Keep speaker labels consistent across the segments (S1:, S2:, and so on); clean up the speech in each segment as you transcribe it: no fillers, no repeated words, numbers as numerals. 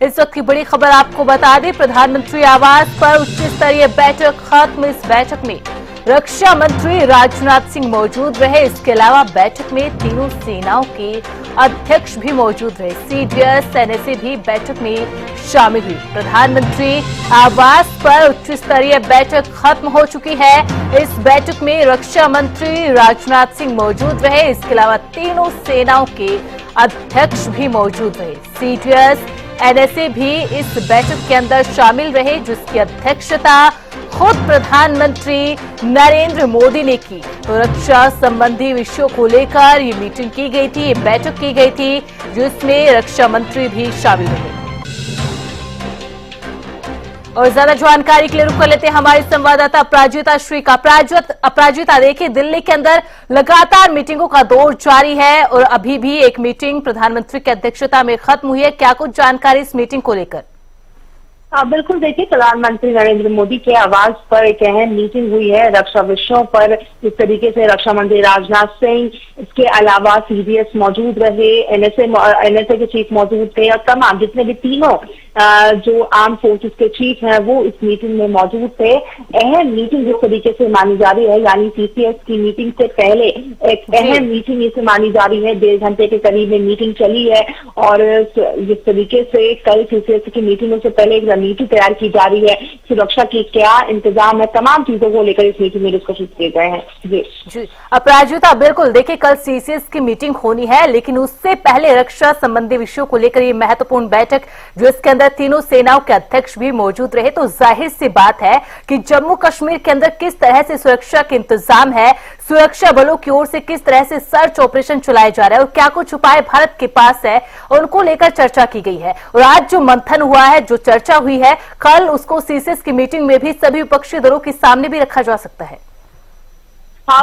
S1: इस वक्त की बड़ी खबर आपको बता दें, प्रधानमंत्री आवास पर उच्च स्तरीय बैठक खत्म। इस बैठक में रक्षा मंत्री राजनाथ सिंह मौजूद रहे। इसके अलावा बैठक में तीनों सेनाओं के अध्यक्ष भी मौजूद रहे। सीडीएस, एनएसए भी बैठक में शामिल हुई। प्रधानमंत्री आवास पर उच्च स्तरीय बैठक खत्म हो चुकी है। इस बैठक में रक्षा मंत्री राजनाथ सिंह मौजूद रहे। इसके अलावा तीनों सेनाओं के अध्यक्ष भी मौजूद रहे। सीडीएस, एनएसए भी इस बैठक के अंदर शामिल रहे, जिसकी अध्यक्षता खुद प्रधानमंत्री नरेंद्र मोदी ने की। तो रक्षा संबंधी विषयों को लेकर ये मीटिंग की गई थी, ये बैठक की गई थी, जिसमें रक्षा मंत्री भी शामिल रहे। और ज्यादा जानकारी के लिए रुक कर लेते हैं हमारे संवाददाता अपराजिता श्री का। अपराजिता, देखिए दिल्ली के अंदर लगातार मीटिंगों का दौर जारी है और अभी भी एक मीटिंग प्रधानमंत्री की अध्यक्षता में खत्म हुई है। क्या कुछ जानकारी इस मीटिंग को लेकर?
S2: बिल्कुल, देखिए प्रधानमंत्री नरेंद्र मोदी के आवास पर एक अहम मीटिंग हुई है रक्षा विषयों पर। इस तरीके से रक्षा मंत्री राजनाथ सिंह, इसके अलावा सीडीएस मौजूद रहे, एनएसए के चीफ मौजूद थे और तमाम जितने भी तीनों जो आर्म फोर्सेस के चीफ हैं वो इस मीटिंग में मौजूद थे। अहम मीटिंग जिस तरीके से मानी जा रही है, यानी सीसीएस की मीटिंग से पहले एक अहम मीटिंग इसे मानी जा रही है। 1.5 घंटे के करीब में मीटिंग चली है और जिस तरीके से कल सीसीएस की मीटिंगों से पहले एक रणनीति तैयार की जा रही है, सुरक्षा की क्या इंतजाम है, तमाम चीजों को लेकर इस मीटिंग में डिस्कशन किए गए हैं।
S1: जी अपराजिता, बिल्कुल देखिए कल सीसीएस की मीटिंग होनी है, लेकिन उससे पहले रक्षा संबंधी विषयों को लेकर ये महत्वपूर्ण बैठक, जिसके अंदर तीनों सेनाओं के अध्यक्ष भी मौजूद रहे। तो जाहिर सी बात है कि जम्मू कश्मीर के अंदर किस तरह से सुरक्षा के इंतजाम है, सुरक्षा बलों की ओर से किस तरह से सर्च ऑपरेशन चलाया जा रहा है और क्या कुछ उपाय भारत के पास है, उनको लेकर चर्चा की गई है। और आज जो मंथन हुआ है, जो चर्चा हुई है, कल उसको सीसीएस की मीटिंग में भी सभी विपक्षी दलों के सामने भी रखा जा सकता है।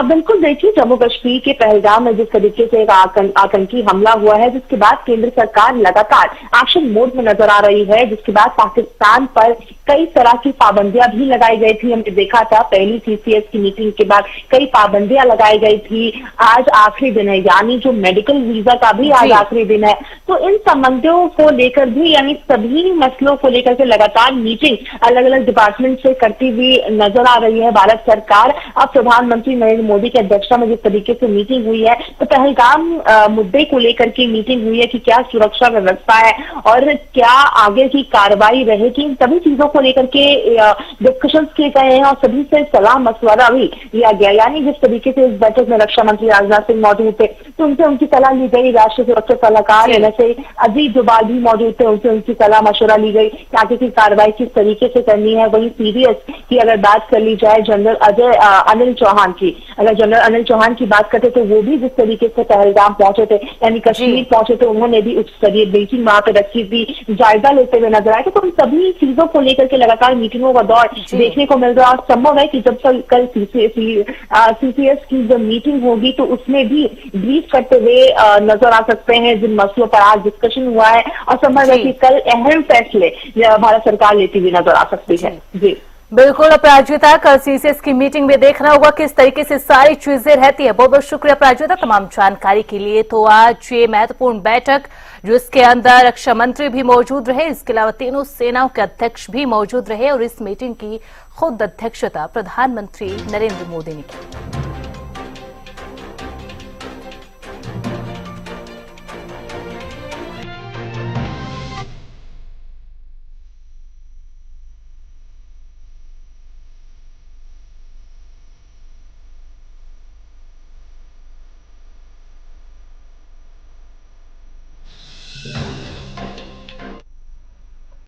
S2: बिल्कुल, देखिए जम्मू कश्मीर के पहलगाम में जिस तरीके से एक आतंकी हमला हुआ है, जिसके बाद केंद्र सरकार लगातार एक्शन मोड में नजर आ रही है, जिसके बाद पाकिस्तान पर कई तरह की पाबंदियां भी लगाई गई थी। हमने देखा था पहली सीसीएस की मीटिंग के बाद कई पाबंदियां लगाई गई थी। आज आखिरी दिन है, यानी जो मेडिकल वीजा का भी आज आखिरी दिन है। तो इन संबंधों को लेकर भी, यानी सभी मसलों को लेकर के लगातार मीटिंग अलग अलग डिपार्टमेंट से करती हुई नजर आ रही है भारत सरकार। अब प्रधानमंत्री नरेंद्र मोदी की अध्यक्षता में जिस तरीके से मीटिंग हुई है, तो पहलगाम मुद्दे को लेकर के मीटिंग हुई है कि क्या सुरक्षा व्यवस्था है और क्या आगे की कार्रवाई रहेगी। इन सभी चीजों को लेकर के डिस्कशंस किए गए हैं और सभी से सलाह मशवरा भी लिया गया। यानी जिस तरीके से इस बैठक में रक्षा मंत्री राजनाथ सिंह मौजूद थे, तो उनसे उनकी सलाह ली गई। राष्ट्रीय सुरक्षा सलाहकार एनएसए अजीत डोभाल भी मौजूद थे, उनसे उनकी सलाह मशवरा ली गई कि आगे की कार्रवाई किस तरीके से करनी है। वहीं सीडीएस की अगर बात कर ली जाए, जनरल अनिल चौहान की, अगर जनरल अनिल चौहान की बात करते तो वो भी जिस तरीके से पहलगाम पहुंचे थे, यानी कश्मीर पहुंचे थे, उन्होंने भी उच्च स्तरीय मीटिंग वहां पर रखी थी, जायजा लेते हुए नजर आए थे। तो उन सभी चीजों को लेकर के लगातार मीटिंगों का दौर देखने को मिल रहा है। संभव है कि जब तक कल सीसीएस की जब मीटिंग होगी तो उसमें भी ब्रीफ करते हुए नजर आ सकते हैं जिन मसलों पर आज डिस्कशन हुआ है, और संभव है कि कल अहम फैसले भारत सरकार लेती हुई नजर आ सकती है। जी
S1: बिल्कुल अपराजिता, कल सीसीएस की मीटिंग में देखना होगा किस तरीके से सारी चीजें रहती है। बहुत बहुत शुक्रिया अपराजिता तमाम जानकारी के लिए। तो आज ये महत्वपूर्ण बैठक, जिसके अंदर रक्षा मंत्री भी मौजूद रहे, इसके अलावा तीनों सेनाओं के अध्यक्ष भी मौजूद रहे और इस मीटिंग की खुद अध्यक्षता प्रधानमंत्री नरेंद्र मोदी ने की।